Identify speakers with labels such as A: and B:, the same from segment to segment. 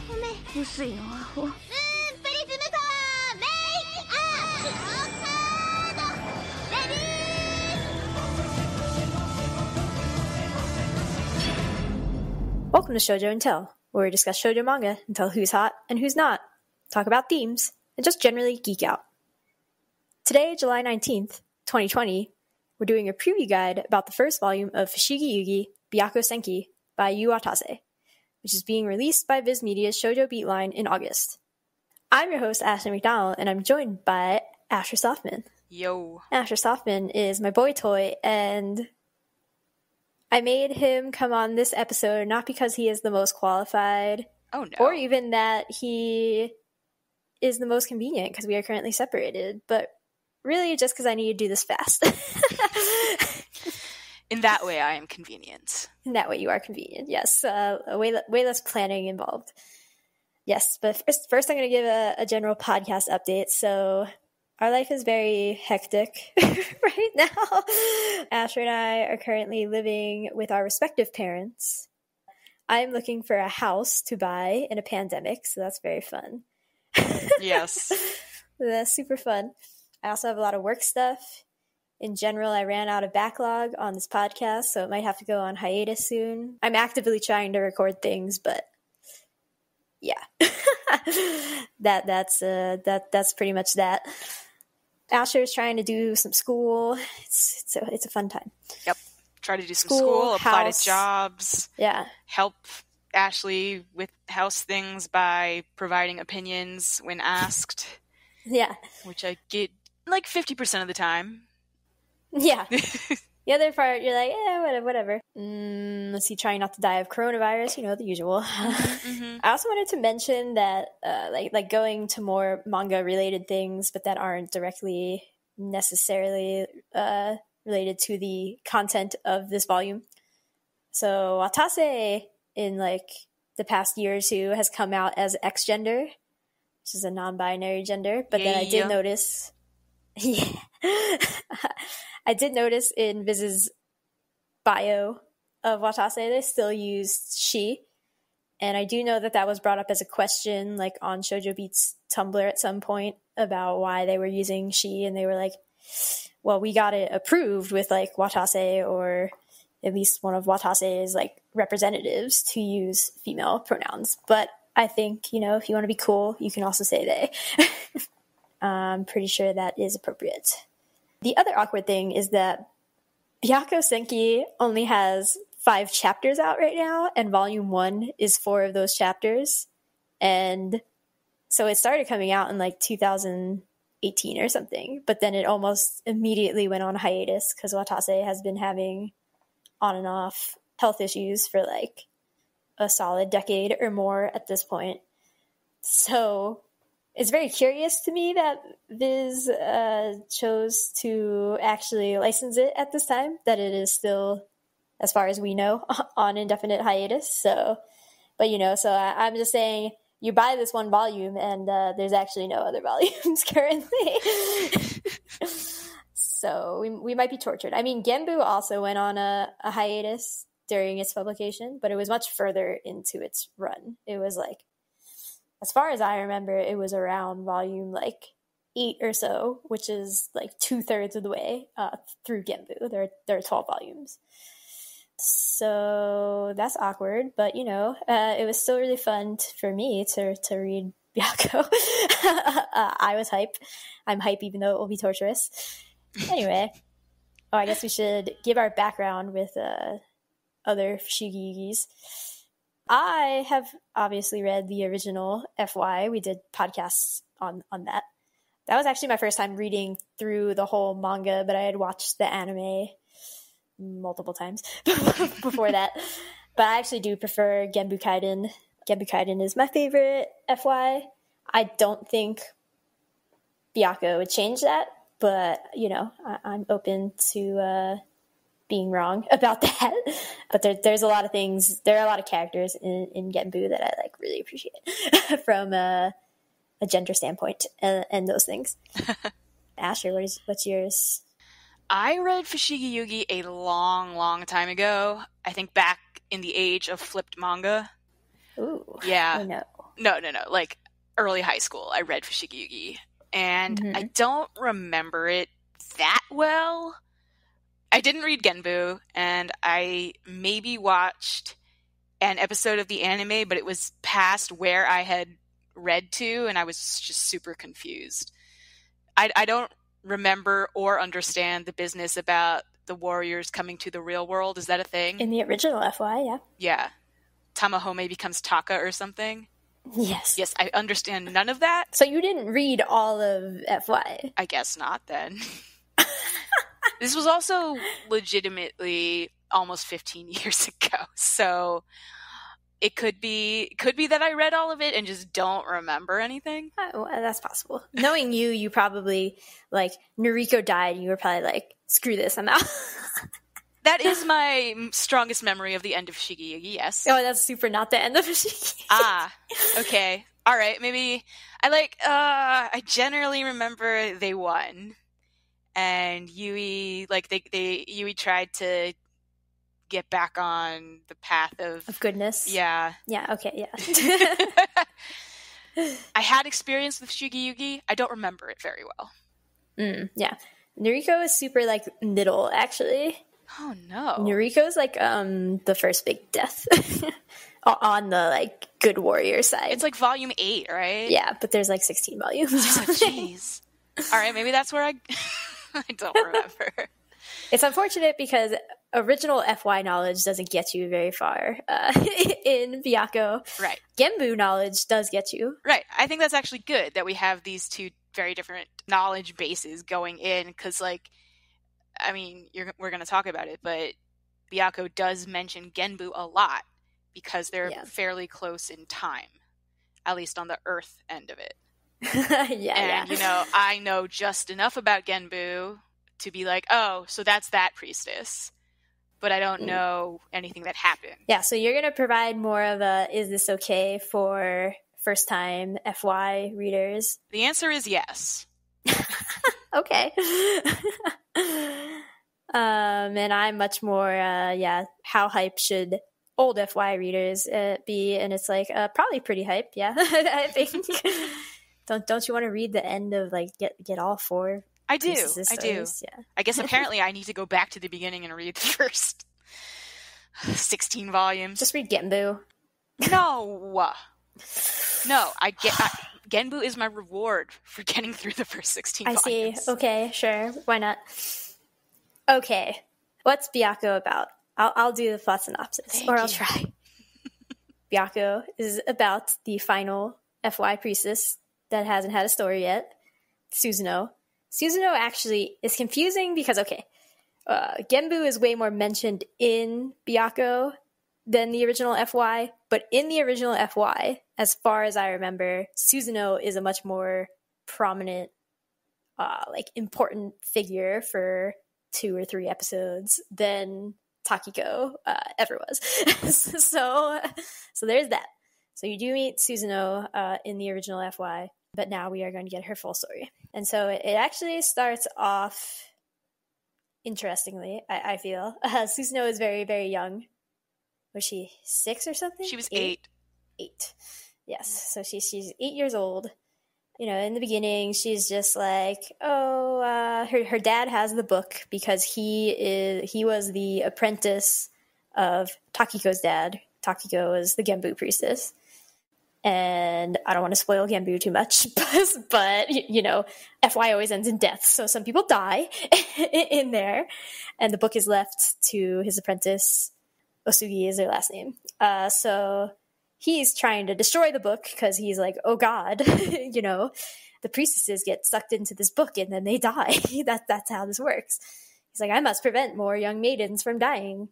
A: 薄いのアホ。プリズムパワーメイクアップカードレディー。
B: Welcome to Shojo Tell, where we discuss shoujo manga and tell who's hot and who's not, talk about themes, and just generally geek out. Today, July 19th, 2020, we're doing a preview guide about the first volume of Fushigi Yugi, Byakko Senki by Yuu Watase, which is being released by Viz Media's Shoujo Beatline in August. I'm your host, Ashley McDonald, and I'm joined by Asher Softman.
C: Yo.
B: Asher Softman is my boy toy, and I made him come on this episode not because he is the most qualified,
C: Oh no.
B: or even that he is the most convenient because we are currently separated, but really just because I need to do this fast.
C: In that way, I am convenient.
B: In that way, you are convenient. Yes, way less planning involved. Yes, but first I'm going to give a general podcast update. So our life is very hectic right now. Asher and I are currently living with our respective parents. I'm looking for a house to buy in a pandemic, so that's very fun.
C: Yes.
B: That's super fun. I also have a lot of work stuff. In general, I ran out of backlog on this podcast, so it might have to go on hiatus soon. I'm actively trying to record things, but yeah, that's pretty much that. Asher's trying to do some school. It's a fun time.
C: Yep. Try to do some school, apply to jobs.
B: Yeah.
C: Help Ashley with house things by providing opinions when asked.
B: Yeah.
C: Which I get like 50% of the time.
B: Yeah. The other part, you're like, yeah, whatever. Let's see, trying not to die of coronavirus, the usual.
C: Mm-hmm.
B: I also wanted to mention that, like going to more manga-related things, but that aren't directly necessarily related to the content of this volume. So Watase, in like the past year or two, has come out as X-gender, which is a non-binary gender. But then I did notice... Yeah. I did notice in Viz's bio of Watase, they still used she. And I do know that was brought up as a question, like on Shoujo Beat's Tumblr at some point about why they were using she. And they were like, well, we got it approved with like Watase or at least one of Watase's like representatives to use female pronouns. But I think, if you want to be cool, you can also say they. I'm pretty sure that is appropriate. The other awkward thing is that Byakko Senki only has 5 chapters out right now, and volume 1 is 4 of those chapters. And so it started coming out in like 2018 or something, but then it almost immediately went on hiatus because Watase has been having on and off health issues for like a solid decade or more at this point. So it's very curious to me that Viz chose to actually license it at this time, that it is still, as far as we know, on indefinite hiatus. So, but so I'm just saying, you buy this one volume and there's actually no other volumes currently. So we might be tortured. I mean, GENBU also went on a hiatus during its publication, but it was much further into its run. It was like, as far as I remember, it was around volume like 8 or so, which is like 2/3 of the way through GENBU. There are 12 volumes. So that's awkward, but it was still really fun for me to read Byakko. I was hype. I'm hype even though it will be torturous. Anyway, I guess we should give our background with other Fushigi Yugis. I have obviously read the original FY. We did podcasts on that. That was actually my first time reading through the whole manga, but I had watched the anime multiple times before that. But I actually do prefer GENBU KAIDEN. GENBU KAIDEN is my favorite FY. I don't think Byakko would change that, but, I'm open to being wrong about that. But there's a lot of things, there are a lot of characters in GENBU that I like really appreciate from a gender standpoint and those things. Asher, what's yours?
C: I read Fushigi Yugi a long, long time ago. I think back in the age of flipped manga.
B: Ooh,
C: yeah.
B: I know.
C: No. Like early high school, I read Fushigi Yugi, and I don't remember it that well. I didn't read Genbu, and I maybe watched an episode of the anime, but it was past where I had read to, and I was just super confused. I don't remember or understand the business about the warriors coming to the real world. Is that a thing?
B: In the original FY, yeah.
C: Yeah. Tamahome becomes Taka or something?
B: Yes.
C: Yes, I understand none of that.
B: So you didn't read all of FY?
C: I guess not, then. This was also legitimately almost 15 years ago, so it could be that I read all of it and just don't remember anything.
B: Oh, that's possible. Knowing you probably, like, Noriko died and you were probably like, screw this, I'm out.
C: That is my strongest memory of the end of Fushigi Yugi, yes.
B: Oh, that's super not the end of Fushigi.
C: Ah, okay. All right, maybe I generally remember they won. And Yui, Yui tried to get back on the path of
B: goodness.
C: Yeah.
B: Yeah, okay, yeah.
C: I had experience with Fushigi Yugi. I don't remember it very well.
B: Yeah. Noriko is super, like, middle, actually.
C: Oh, no.
B: Noriko's, like, the first big death on the, like, good warrior side.
C: It's, like, volume 8, right?
B: Yeah, but there's, like, 16 volumes.
C: Oh, jeez. All right, maybe that's where I don't remember.
B: It's unfortunate because original FY knowledge doesn't get you very far in Byakko.
C: Right.
B: Genbu knowledge does get you.
C: Right. I think that's actually good that we have these two very different knowledge bases going in because, like, I mean, we're going to talk about it, but Byakko does mention Genbu a lot because they're fairly close in time, at least on the Earth end of it.
B: And,
C: you know, I know just enough about Genbu to be like, oh, so that's that priestess. But I don't know anything that happened.
B: Yeah, so you're going to provide more of a, is this okay for first-time FY readers?
C: The answer is yes.
B: Okay. And I'm much more, how hype should old FY readers be? And it's like, probably pretty hype, yeah, I think. Don't you want to read the end of, like, get all 4?
C: I do.
B: Yeah.
C: I guess apparently I need to go back to the beginning and read the first 16 volumes.
B: Just read Genbu.
C: No, Genbu is my reward for getting through the first 16 volumes.
B: I see. Okay, sure. Why not? Okay. What's Byakko about? I'll do the plot synopsis, I'll try. Byakko is about the final FY priestess that hasn't had a story yet, Suzuno. Suzuno actually is confusing because, Genbu is way more mentioned in Byakko than the original FY, but in the original FY, as far as I remember, Suzuno is a much more prominent, important figure for 2 or 3 episodes than Takiko ever was. so there's that. So you do meet Suzuno in the original FY, but now we are going to get her full story. And so it actually starts off interestingly, I feel. Suzuno is very, very young. Was she 6 or something?
C: She was 8.
B: 8. Yes. So she's 8 years old. You know, in the beginning, she's just like, her dad has the book because he was the apprentice of Takiko's dad. Takiko is the Genbu priestess. And I don't want to spoil Genbu too much, but you know, FY always ends in death. So some people die in there. And the book is left to his apprentice. Osugi is their last name. So he's trying to destroy the book because he's like, oh God, you know, the priestesses get sucked into this book and then they die. That's how this works. He's like, I must prevent more young maidens from dying.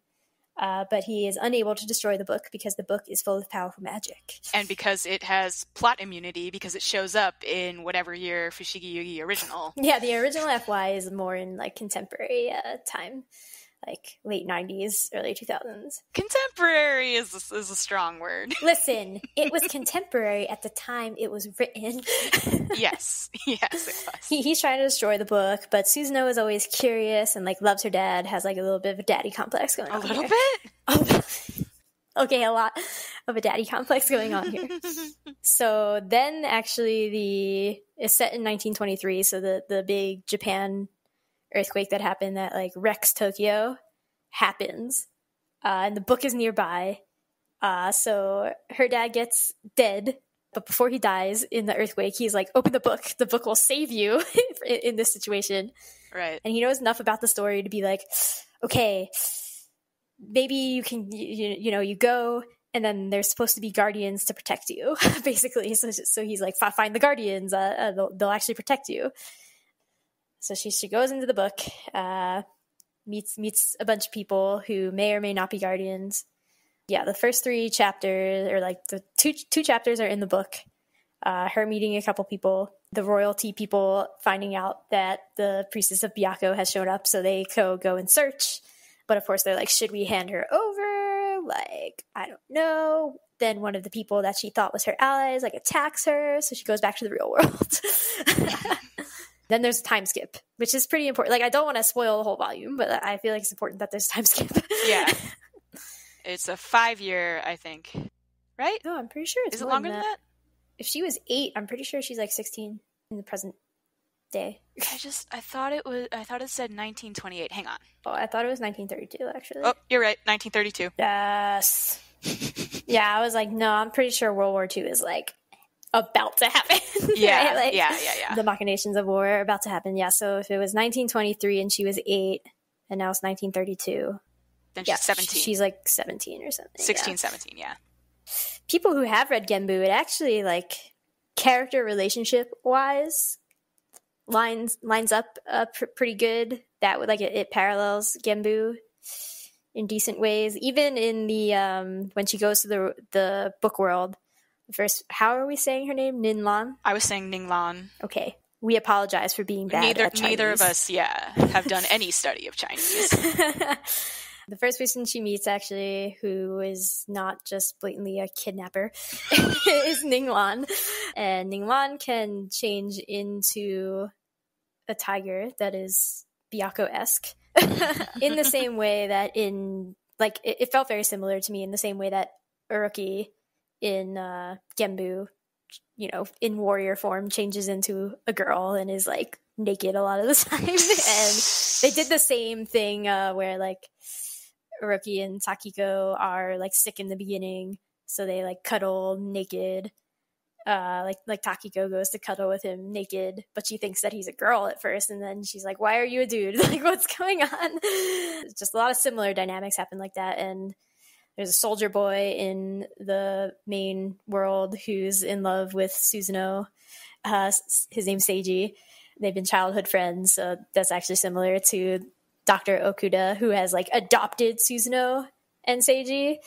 B: But he is unable to destroy the book because the book is full of powerful magic.
C: And because it has plot immunity, because it shows up in whatever year Fushigi Yugi original.
B: Yeah, the original FY is more in, like, contemporary time. Like, late 90s, early 2000s.
C: Contemporary is a strong word.
B: Listen, it was contemporary at the time it was written.
C: Yes, it was.
B: He's trying to destroy the book, but Suzuno is always curious and, like, loves her dad, has, like, a little bit of a daddy complex going on.
C: A little bit?
B: Okay, a lot. of a daddy complex going on here. So then actually it's set in 1923. So the big Japan earthquake that happened that like wrecks Tokyo happens. And the book is nearby. So her dad gets dead. But before he dies in the earthquake, he's like, open the book. The book will save you in this situation.
C: Right.
B: And he knows enough about the story to be like, okay, maybe you can, you go, and then there's supposed to be guardians to protect you, basically. So he's like, find the guardians. They'll actually protect you. So she goes into the book, meets a bunch of people who may or may not be guardians. Yeah, the first 3 chapters, or like the two chapters are in the book. Her meeting a couple people, the royalty people finding out that the priestess of Byakko has shown up, so they go and search. But of course, they're like, should we hand her over? Like, I don't know. Then one of the people that she thought was her allies like attacks her, so she goes back to the real world. Then there's a time skip, which is pretty important. Like, I don't want to spoil the whole volume, but I feel like it's important that there's a time skip.
C: Yeah. It's a 5-year, I think. Right?
B: No, I'm pretty sure it's
C: Is it
B: more
C: longer than that?
B: If she was 8, I'm pretty sure she's like 16 in the present day.
C: I thought it said 1928. Hang on.
B: Oh, I thought it was 1932, actually.
C: Oh, you're right. 1932.
B: Yes. Yeah, I was like, no, I'm pretty sure World War II is like about to happen.
C: Yeah,
B: right? Like,
C: yeah.
B: The machinations of war are about to happen. Yeah, so if it was 1923 and she was 8, and now it's 1932.
C: Then she's 17.
B: She's like 17 or something.
C: 16, 17, yeah.
B: People who have read Genbu, it actually, like, character relationship wise lines up pretty good. That would, like, it parallels Genbu in decent ways. Even in the when she goes to the book world, first, how are we saying her name? Ninlan?
C: I was saying Ninglan.
B: Okay. We apologize for being bad at Chinese.
C: Neither of us, have done any study of Chinese.
B: The first person she meets, actually, who is not just blatantly a kidnapper, is Ninglan. And Ninglan can change into a tiger that is Byakko-esque. In the same way that it felt very similar to me in the same way that Uruki in Genbu, in warrior form, changes into a girl and is, like, naked a lot of the time. And they did the same thing where, like, Uruki and Takiko are, like, sick in the beginning, so they, like, cuddle naked. Like Takiko goes to cuddle with him naked, but she thinks that he's a girl at first, and then she's like, why are you a dude? Like, what's going on? Just a lot of similar dynamics happen like that. And there's a soldier boy in the main world who's in love with Suzuno. His name's Seiji. They've been childhood friends, so that's actually similar to Dr. Okuda, who has, like, adopted Suzuno, and Seiji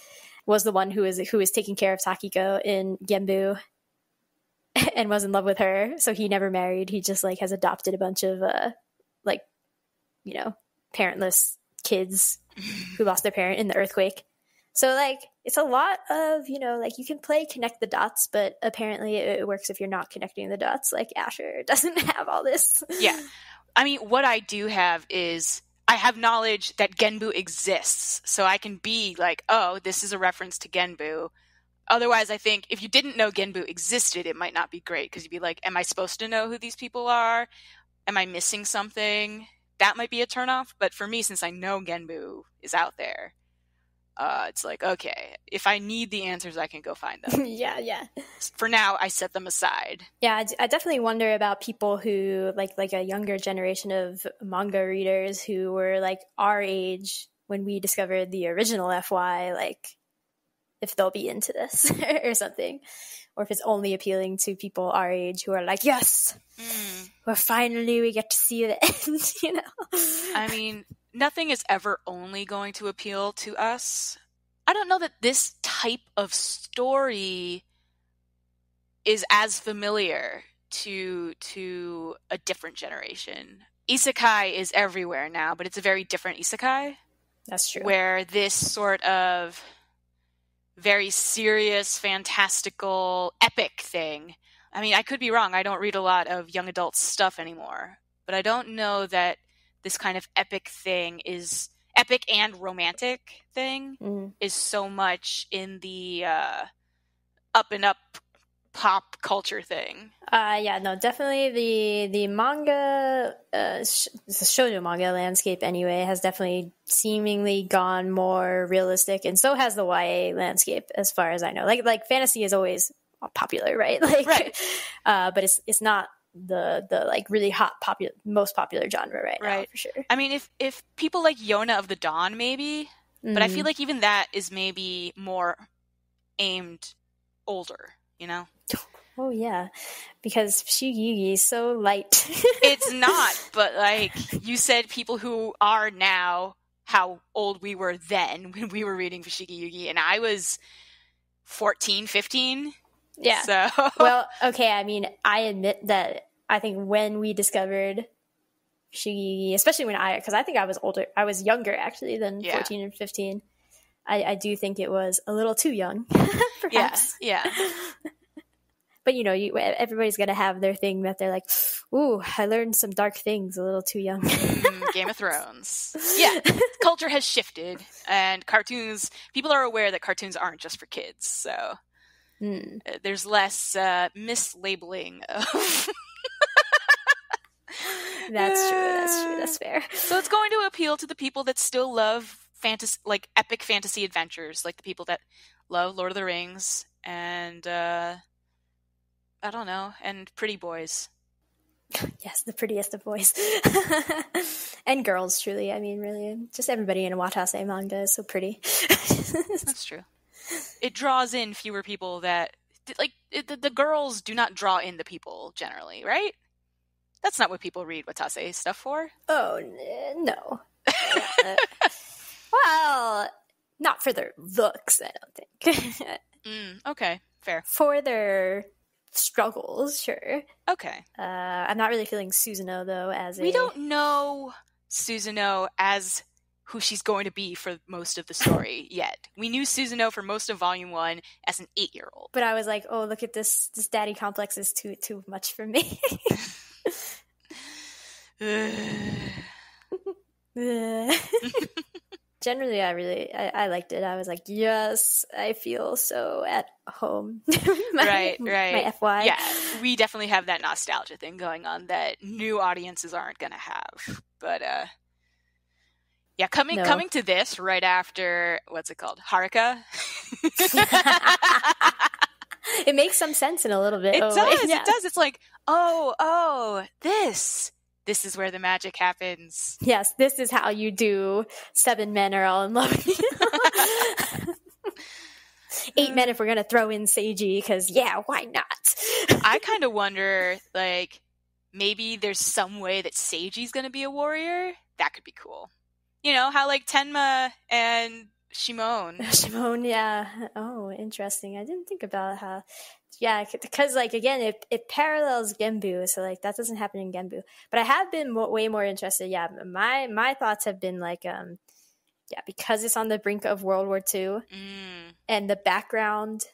B: was the one who is taking care of Takiko in Genbu and was in love with her. So he never married. He just, like, has adopted a bunch of parentless kids who lost their parent in the earthquake. So, like, it's a lot of, like, you can play connect the dots, but apparently it works if you're not connecting the dots. Like, Asher doesn't have all this.
C: Yeah. I mean, what I do have is I have knowledge that Genbu exists, so I can be like, oh, this is a reference to Genbu. Otherwise, I think if you didn't know Genbu existed, it might not be great, because you'd be like, am I supposed to know who these people are? Am I missing something? That might be a turnoff. But for me, since I know Genbu is out there, it's like, okay, if I need the answers, I can go find them.
B: Yeah.
C: For now, I set them aside.
B: Yeah, I definitely wonder about people who, like a younger generation of manga readers who were, like, our age when we discovered the original FY, like, if they'll be into this or something. Or if it's only appealing to people our age who are like, yes, we get to see the end,
C: I mean, nothing is ever only going to appeal to us. I don't know that this type of story is as familiar to a different generation. Isekai is everywhere now, but it's a very different isekai.
B: That's true.
C: Where this sort of very serious, fantastical, epic thing. I mean, I could be wrong. I don't read a lot of young adult stuff anymore, but I don't know that this kind of epic thing is epic and romantic thing is so much in the up and up pop culture thing.
B: Yeah, no, definitely the manga, the shoujo manga landscape anyway, has definitely seemingly gone more realistic, and so has the YA landscape, as far as I know. Like fantasy is always popular, right? Like,
C: right.
B: But it's not the like really hot most popular genre right now, for sure.
C: I mean, if people like Yona of the Dawn, maybe, but I feel like even that is maybe more aimed older, you know?
B: Oh yeah, because Fushigi Yugi is so light.
C: It's not, but like you said, people who are now how old we were then when we were reading Fushigi Yugi, and I was 14, 15.
B: Yeah.
C: So
B: well, okay. I mean, I admit that I think when we discovered Fushigi Yugi, especially because I think I was older, I was younger actually than 14 and 15. I do think it was a little too young, perhaps.
C: Yeah.
B: But, you know, everybody's going to have their thing that they're like, ooh, I learned some dark things a little too young.
C: Game of Thrones. Yeah, culture has shifted, and cartoons, people are aware that cartoons aren't just for kids, so there's less mislabeling of...
B: That's true, that's fair.
C: So it's going to appeal to the people that still love fantasy, like epic fantasy adventures, like the people that love Lord of the Rings, and... I don't know, and pretty boys.
B: Yes, the prettiest of boys. And girls, truly. I mean, really, just everybody in a Watase manga is so pretty.
C: That's true. It draws in fewer people that... Like, the girls do not draw in the people, generally, right? That's not what people read Watase stuff for.
B: Oh, no. Well, not for their looks, I don't think.
C: Okay, fair.
B: For their... struggles, sure.
C: Okay.
B: I'm not really feeling Suzuno though
C: we don't know Suzuno as who she's going to be for most of the story yet. We knew Suzuno for most of volume 1 as an 8-year-old.
B: But I was like, oh, look at this daddy complex is too much for me. Generally, I liked it. I was like, yes, I feel so at home.
C: Right.
B: My FY.
C: Yeah, we definitely have that nostalgia thing going on that new audiences aren't going to have. But, yeah, coming to this right after, what's it called? Haruka?
B: It makes some sense in a little bit.
C: It does. It's like, oh, this is where the magic happens.
B: Yes, this is how you do 7 men are all in love with you. 8 men if we're going to throw in Seiji, because, yeah, why not?
C: I kind of wonder, like, maybe there's some way that Seiji's going to be a warrior. That could be cool. You know, how, like, Tenma and Shimon.
B: Shimon, yeah. Oh, interesting. I didn't think about how... Yeah, because, like, again, it parallels Genbu, so, like, that doesn't happen in Genbu. But I have been way more interested. Yeah, my thoughts have been, like, because it's on the brink of World War II, and the background,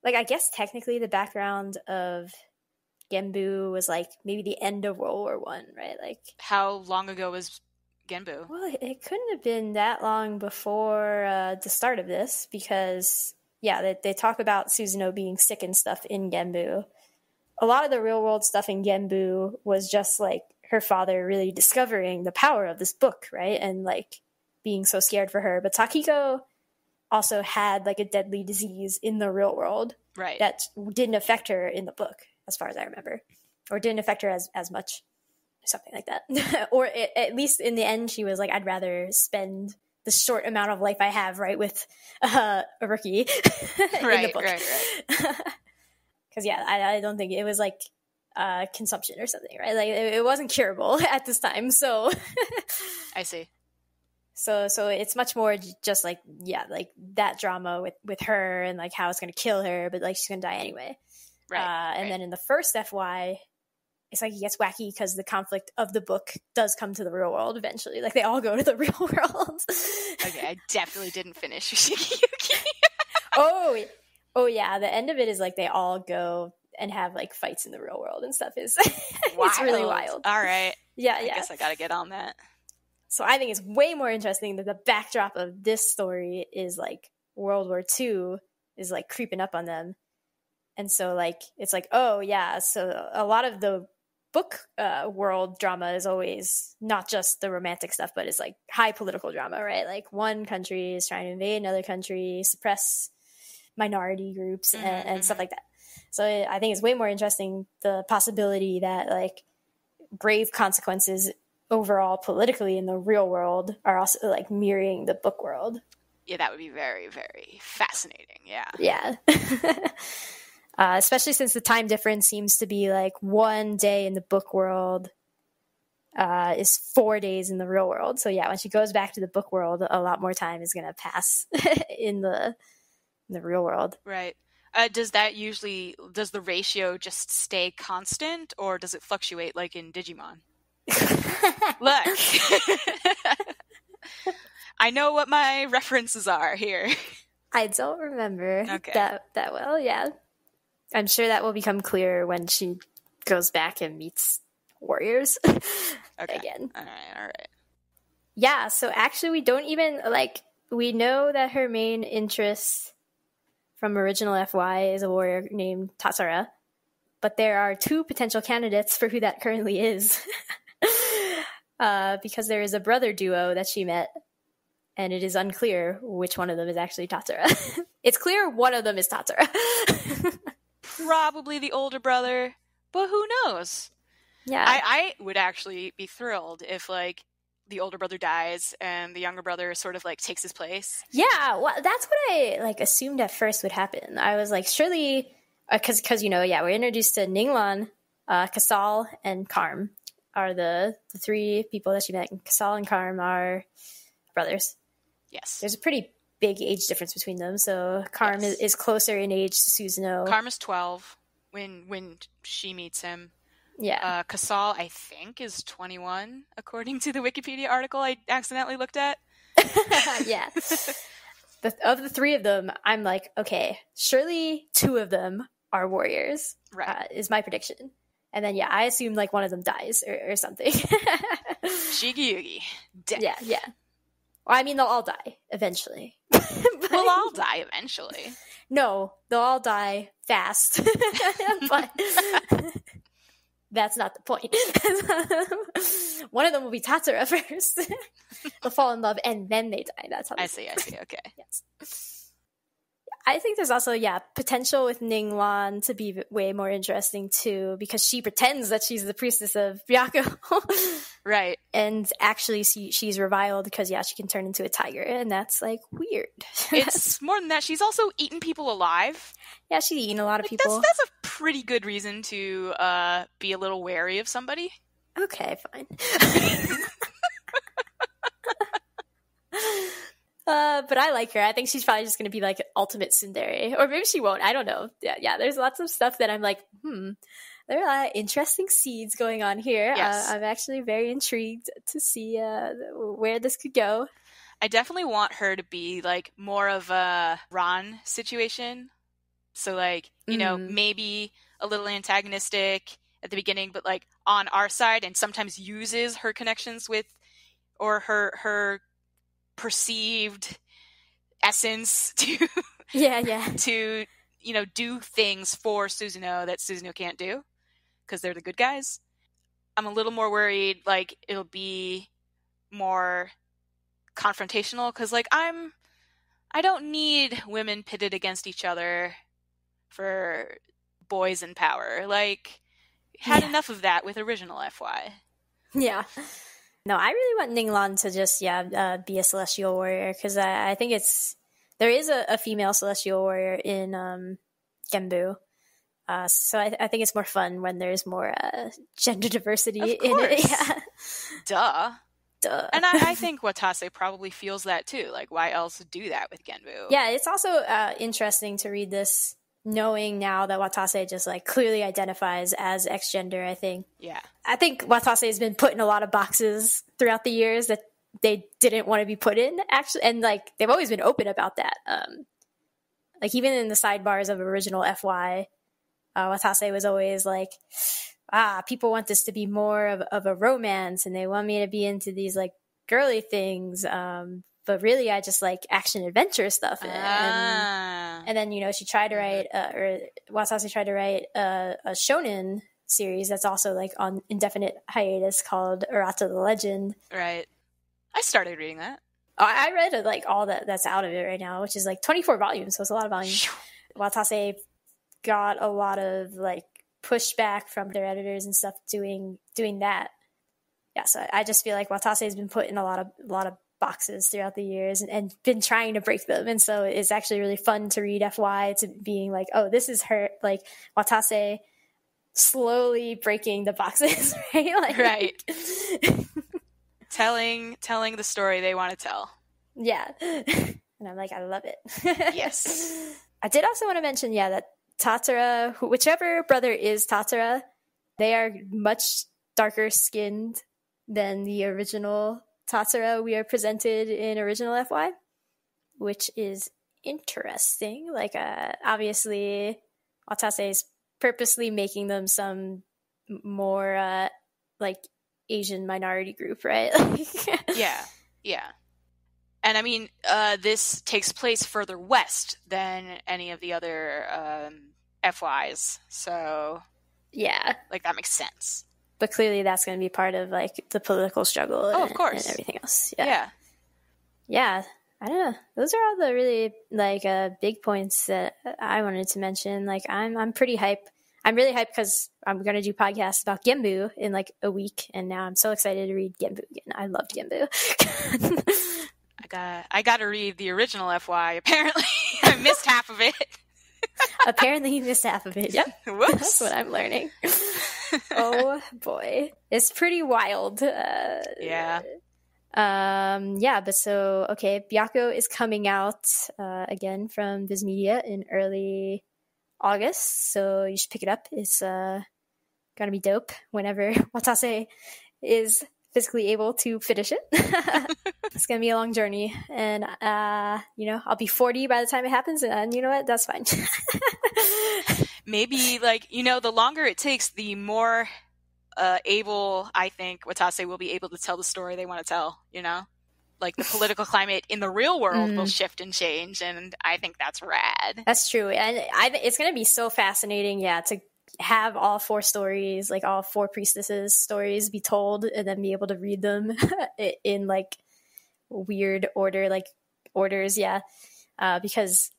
B: like, I guess technically the background of Genbu was, like, maybe the end of World War I, right? Like,
C: how long ago was Genbu?
B: Well, it couldn't have been that long before the start of this, because... Yeah, they talk about Suzuno being sick and stuff in Genbu. A lot of the real world stuff in Genbu was just like her father really discovering the power of this book, right? And like being so scared for her. But Takiko also had like a deadly disease in the real world,
C: right?
B: That didn't affect her in the book, as far as I remember, or didn't affect her as much, something like that. Or at least in the end, she was like, I'd rather spend the short amount of life I have, right, with a rookie in the book.
C: Right.
B: Because, yeah, I don't think it was, like, consumption or something, right? Like, it wasn't curable at this time, so...
C: I see.
B: So it's much more just, like, yeah, like, that drama with her and, like, how it's going to kill her, but, like, she's going to die anyway.
C: Right.
B: And then in the first FY... It's like it gets wacky because the conflict of the book does come to the real world eventually. Like, they all go to the real world.
C: Okay, I definitely didn't finish Fushigi Yugi.
B: Oh, yeah. The end of it is, like, they all go and have, like, fights in the real world and stuff. It's really wild.
C: All right.
B: Yeah.
C: I guess I gotta get on that.
B: So I think it's way more interesting that the backdrop of this story is like World War II is like creeping up on them. And so like, it's like, oh yeah. So a lot of the book world drama is always not just the romantic stuff, but it's like high political drama, right? Like one country is trying to invade another country, suppress minority groups and stuff like that. So I think it's way more interesting the possibility that like grave consequences overall politically in the real world are also like mirroring the book world.
C: Yeah, that would be very, very fascinating.
B: Yeah. Especially since the time difference seems to be like 1 day in the book world is 4 days in the real world. So yeah, when she goes back to the book world, a lot more time is going to pass in the real world.
C: Right. Does the ratio just stay constant, or does it fluctuate like in Digimon? Look, I know what my references are here.
B: I don't remember that well. Yeah, I'm sure that will become clear when she goes back and meets warriors again.
C: All right.
B: Yeah. So actually, we don't even we know that her main interest from original FY is a warrior named Tatara, but there are 2 potential candidates for who that currently is. Because there is a brother duo that she met, and it is unclear which one of them is actually Tatara. It's clear one of them is Tatara.
C: Probably the older brother, but who knows?
B: Yeah.
C: I would actually be thrilled if, like, the older brother dies and the younger brother sort of, like, takes his place.
B: Yeah, well, that's what I, like, assumed at first would happen. I was like, surely, because we're introduced to Ninglan, Kasal, and Karm are the 3 people that she met. And Kasal and Karm are brothers.
C: Yes.
B: There's a pretty big age difference between them, so Karm is closer in age to Suzuno.
C: Karm is 12 when she meets him.
B: Yeah.
C: Kasal, I think, is 21, according to the Wikipedia article I accidentally looked at.
B: Yeah. Of the 3 of them, I'm like, okay, surely 2 of them are warriors,
C: right?
B: Is my prediction. And then, I assume, like, one of them dies or something.
C: Fushigi Yugi. Death.
B: Yeah. Well, I mean, they'll all die eventually.
C: We'll all die eventually.
B: No, they'll all die fast. But that's not the point. One of them will be Tatara first. They'll fall in love and then they die. That's how
C: I see. Okay.
B: Yes. I think there's also, potential with Ninglan to be way more interesting too, because she pretends that she's the priestess of Byakko.
C: Right.
B: And actually she's reviled because, she can turn into a tiger, and that's, like, weird.
C: It's more than that. She's also eaten people alive.
B: Yeah, she's eaten a lot of people.
C: That's a pretty good reason to be a little wary of somebody.
B: Okay, fine. But I like her. I think she's probably just going to be like ultimate tsundere. Or maybe she won't. I don't know. Yeah, there's lots of stuff that I'm like, there are a lot of interesting seeds going on here.
C: Yes.
B: I'm actually very intrigued to see where this could go.
C: I definitely want her to be like more of a Ron situation. So like, maybe a little antagonistic at the beginning, but like on our side, and sometimes uses her connections with, or her perceived essence to to do things for Suzuno that Suzuno can't do because they're the good guys. I'm a little more worried like it'll be more confrontational because like I don't need women pitted against each other for boys in power. Like had enough of that with original FY.
B: Yeah. No, I really want Ninglan to just, be a celestial warrior, because I think there is a female celestial warrior in GENBU. So I think it's more fun when there's more gender diversity in it. Yeah.
C: Duh. And I think Watase probably feels that too. Like, why else do that with GENBU?
B: Yeah, it's also interesting to read this knowing now that Watase just like clearly identifies as X-gender. I think Watase has been put in a lot of boxes throughout the years that they didn't want to be put in, actually, and like they've always been open about that. Like even in the sidebars of original FY, Watase was always like, people want this to be more of a romance, and they want me to be into these like girly things, but really I just like action adventure stuff. And then, you know, she tried to write, or Watase tried to write a shonen series that's also like on indefinite hiatus called Arata the Legend.
C: Right. I started reading that.
B: I read like all that's out of it right now, which is like 24 volumes, so it's a lot of volumes. Watase got a lot of like pushback from their editors and stuff doing that. Yeah, so I just feel like Watase has been put in a lot of boxes throughout the years and been trying to break them, and so it's actually really fun to read FY to being like, oh, this is her, like Watase slowly breaking the boxes, right? Like,
C: right. telling the story they want to tell.
B: Yeah. And I'm like, I love it.
C: Yes.
B: I did also want to mention, that Tatara, whichever brother is Tatara, they are much darker skinned than the original Tatara we are presented in original FY, which is interesting. Like, obviously, Watase is purposely making them some more, like, Asian minority group, right?
C: Yeah. And I mean, this takes place further west than any of the other FYs, so
B: yeah,
C: like that makes sense.
B: But clearly, that's going to be part of like the political struggle.
C: Of course,
B: and everything else.
C: Yeah.
B: I don't know. Those are all the really like big points that I wanted to mention. Like, I'm pretty hype. I'm really hyped because I'm going to do podcasts about GENBU in like a week, and now I'm so excited to read GENBU again. I love GENBU.
C: I got to read the original FY. Apparently, I missed half of it.
B: Apparently, you missed half of it. Yep,
C: whoops.
B: That's what I'm learning. Oh boy, it's pretty wild.
C: Yeah.
B: But so okay, Byakko is coming out again from Viz Media in early August, so you should pick it up. It's gonna be dope whenever Watase is physically able to finish it. It's gonna be a long journey, and I'll be 40 by the time it happens, and you know what, that's fine.
C: Maybe like, the longer it takes, the more able I think Watase will be able to tell the story they want to tell. Like the political climate in the real world will shift and change, and I think that's rad.
B: That's true, and it's going to be so fascinating, to have all four stories, like all four priestesses stories, be told, and then be able to read them in like weird order, like orders, because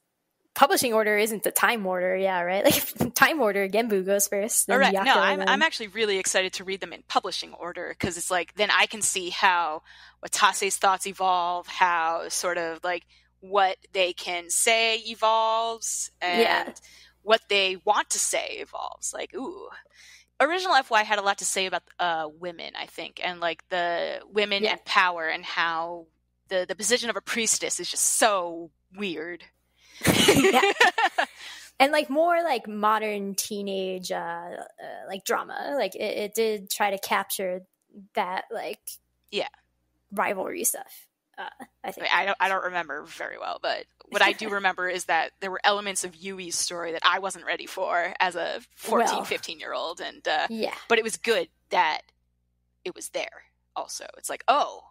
B: publishing order isn't the time order, right? Like time order, GENBU goes first.
C: All right, no, I'm actually really excited to read them in publishing order, because it's like then I can see how Watase's thoughts evolve, how sort of like what they can say evolves, and what they want to say evolves. Like, ooh. Original FY had a lot to say about women, I think, and like the women and power, and how the position of a priestess is just so weird.
B: And like more like modern teenage like drama, like it did try to capture that like rivalry stuff. I think
C: I don't remember very well, but what I do remember is that there were elements of Yui's story that I wasn't ready for as a 15-year-old, and but it was good that it was there also. It's like, oh,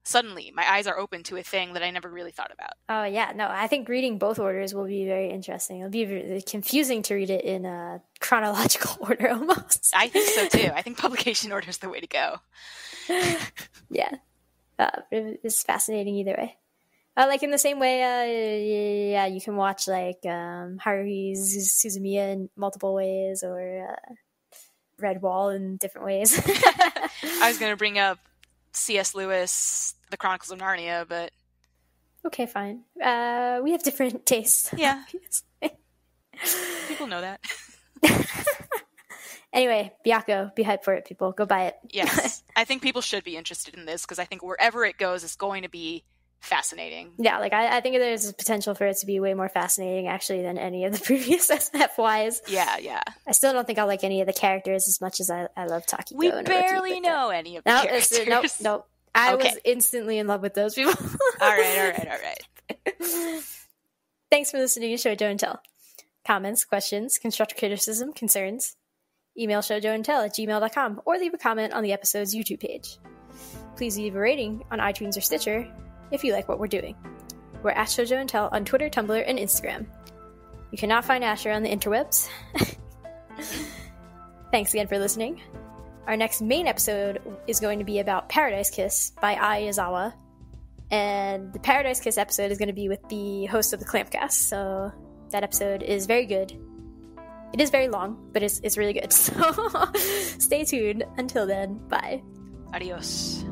C: suddenly my eyes are open to a thing that I never really thought about.
B: Oh yeah, no, I think reading both orders will be very interesting. It'll be really confusing to read it in a chronological order almost.
C: I think so too. I think publication order is the way to go.
B: It's fascinating either way. Like in the same way, you can watch like Haruhi's Suzumiya in multiple ways, or Red Wall in different ways.
C: I was going to bring up C.S. Lewis, The Chronicles of Narnia, but...
B: Okay, fine. We have different tastes.
C: Yeah. People know that.
B: Anyway, Byakko, be hyped for it, people. Go buy it.
C: Yes. I think people should be interested in this, because I think wherever it goes, it's going to be fascinating.
B: Yeah, like I think there's a potential for it to be way more fascinating, actually, than any of the previous FYs.
C: Yeah.
B: I still don't think I like any of the characters as much as I love Takiko.
C: We barely know any of the characters.
B: Nope. I was instantly in love with those people.
C: All right.
B: Thanks for listening to Shojo Tell. Comments, questions, constructive criticism, concerns, email shoujoandtell@gmail.com, or leave a comment on the episode's YouTube page. Please please leave a rating on iTunes or Stitcher if you like what we're doing. We're at Shojo Tell on Twitter, Tumblr, and Instagram. You cannot find Asher on the interwebs. Thanks again for listening. Our next main episode is going to be about Paradise Kiss by Ai Yazawa. And the Paradise Kiss episode is going to be with the host of the Clampcast. So that episode is very good. It is very long, but it's really good. So stay tuned. Until then, bye.
C: Adios.